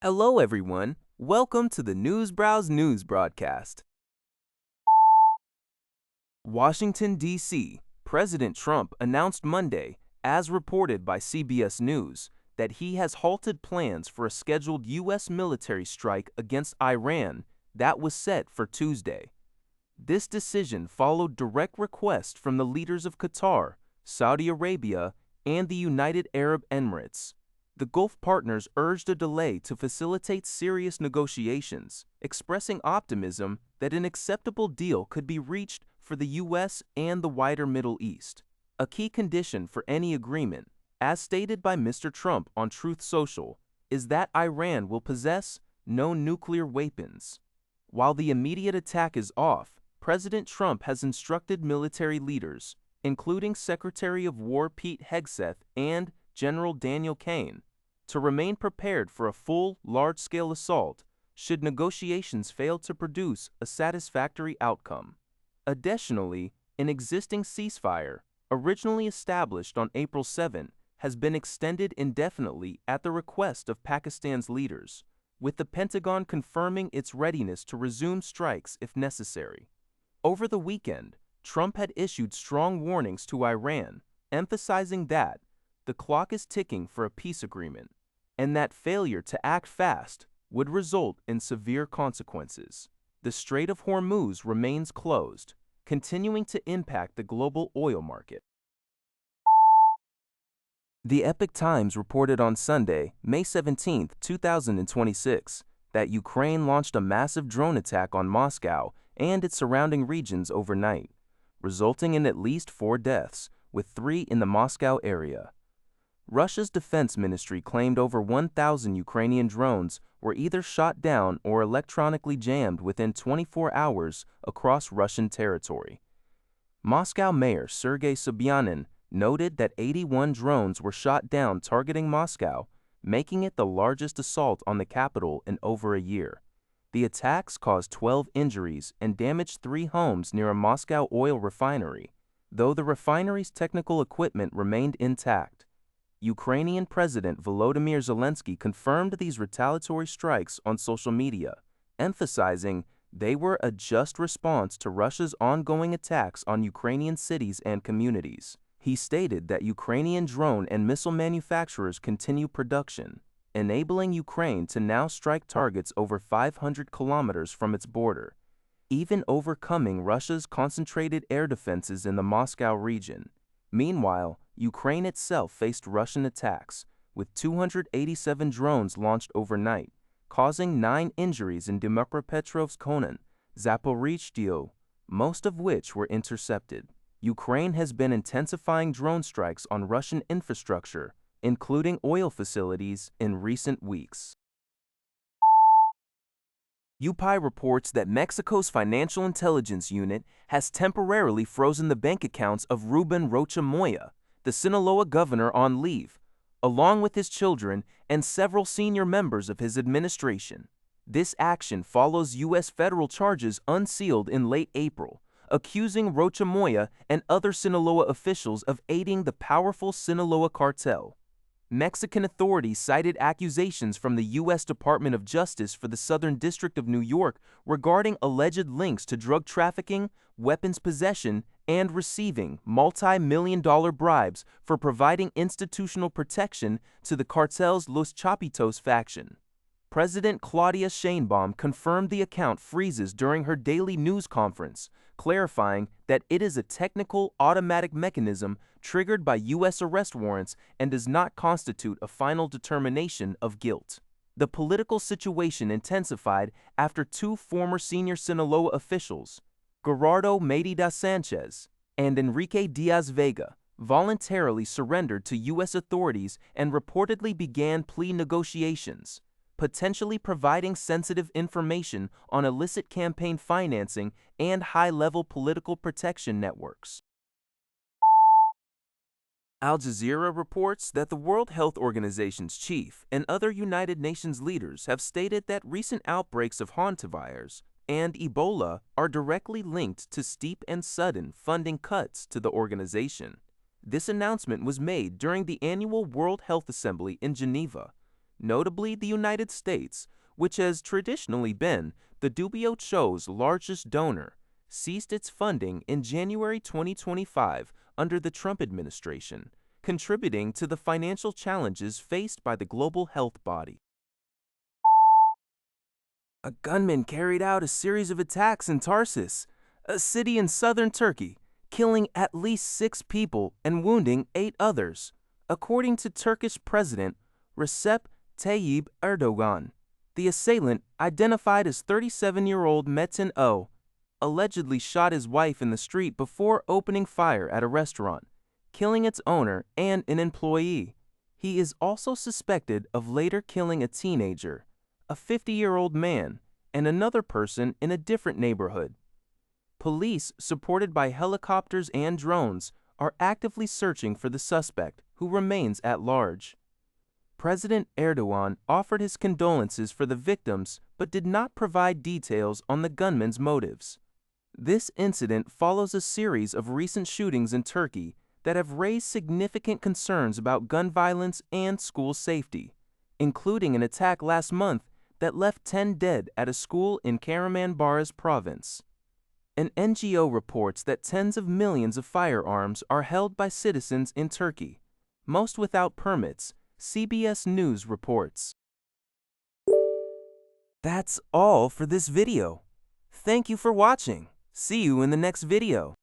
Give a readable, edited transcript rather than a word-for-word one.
Hello, everyone. Welcome to the News Browse News broadcast. Washington, D.C. President Trump announced Monday, as reported by CBS News, that he has halted plans for a scheduled U.S. military strike against Iran that was set for Tuesday. This decision followed direct requests from the leaders of Qatar, Saudi Arabia, and the United Arab Emirates. The Gulf partners urged a delay to facilitate serious negotiations, expressing optimism that an acceptable deal could be reached for the U.S. and the wider Middle East. A key condition for any agreement, as stated by Mr. Trump on Truth Social, is that Iran will possess no nuclear weapons. While the immediate attack is off, President Trump has instructed military leaders, including Secretary of War Pete Hegseth and General Daniel Kaine, to remain prepared for a full, large-scale assault should negotiations fail to produce a satisfactory outcome. Additionally, an existing ceasefire, originally established on April 7, has been extended indefinitely at the request of Pakistan's leaders, with the Pentagon confirming its readiness to resume strikes if necessary. Over the weekend, Trump had issued strong warnings to Iran, emphasizing that the clock is ticking for a peace agreement, and that failure to act fast would result in severe consequences. The Strait of Hormuz remains closed, continuing to impact the global oil market. The Epoch Times reported on Sunday, May 17, 2026, that Ukraine launched a massive drone attack on Moscow and its surrounding regions overnight, resulting in at least 4 deaths, with 3 in the Moscow area. Russia's defense ministry claimed over 1,000 Ukrainian drones were either shot down or electronically jammed within 24 hours across Russian territory. Moscow Mayor Sergei Sobyanin noted that 81 drones were shot down targeting Moscow, making it the largest assault on the capital in over a year. The attacks caused 12 injuries and damaged 3 homes near a Moscow oil refinery, though the refinery's technical equipment remained intact. Ukrainian President Volodymyr Zelensky confirmed these retaliatory strikes on social media, emphasizing they were a just response to Russia's ongoing attacks on Ukrainian cities and communities. He stated that Ukrainian drone and missile manufacturers continue production, enabling Ukraine to now strike targets over 500 kilometers from its border, even overcoming Russia's concentrated air defenses in the Moscow region. Meanwhile, Ukraine itself faced Russian attacks, with 287 drones launched overnight, causing 9 injuries in Dnipropetrovsk and Zaporizhzhia, most of which were intercepted. Ukraine has been intensifying drone strikes on Russian infrastructure, including oil facilities, in recent weeks. UPI reports that Mexico's Financial Intelligence Unit has temporarily frozen the bank accounts of Ruben Rocha Moya, the Sinaloa governor on leave, along with his children and several senior members of his administration. This action follows U.S. federal charges unsealed in late April, accusing Rocha Moya and other Sinaloa officials of aiding the powerful Sinaloa cartel. Mexican authorities cited accusations from the U.S. Department of Justice for the Southern District of New York regarding alleged links to drug trafficking, weapons possession, and receiving multi-million-dollar bribes for providing institutional protection to the cartel's Los Chapitos faction. President Claudia Sheinbaum confirmed the account freezes during her daily news conference, clarifying that it is a technical, automatic mechanism triggered by U.S. arrest warrants and does not constitute a final determination of guilt. The political situation intensified after 2 former senior Sinaloa officials, Gerardo Medida Sanchez and Enrique Diaz Vega, voluntarily surrendered to U.S. authorities and reportedly began plea negotiations, potentially providing sensitive information on illicit campaign financing and high-level political protection networks. Al Jazeera reports that the World Health Organization's chief and other United Nations leaders have stated that recent outbreaks of Hantavirus and Ebola are directly linked to steep and sudden funding cuts to the organization. This announcement was made during the annual World Health Assembly in Geneva, notably the United States, which has traditionally been the WHO's largest donor, ceased its funding in January 2025 under the Trump administration, contributing to the financial challenges faced by the global health body. A gunman carried out a series of attacks in Tarsus, a city in southern Turkey, killing at least 6 people and wounding 8 others, according to Turkish President Recep Tayyip Erdogan. The assailant, identified as 37-year-old Metin O, allegedly shot his wife in the street before opening fire at a restaurant, killing its owner and an employee. He is also suspected of later killing a teenager, a 50-year-old man, and another person in a different neighborhood. Police, supported by helicopters and drones, are actively searching for the suspect, who remains at large. President Erdogan offered his condolences for the victims but did not provide details on the gunman's motives. This incident follows a series of recent shootings in Turkey that have raised significant concerns about gun violence and school safety, including an attack last month that left 10 dead at a school in Kahramanmaraş province. An NGO reports that tens of millions of firearms are held by citizens in Turkey, most without permits, CBS News reports. That's all for this video. Thank you for watching. See you in the next video.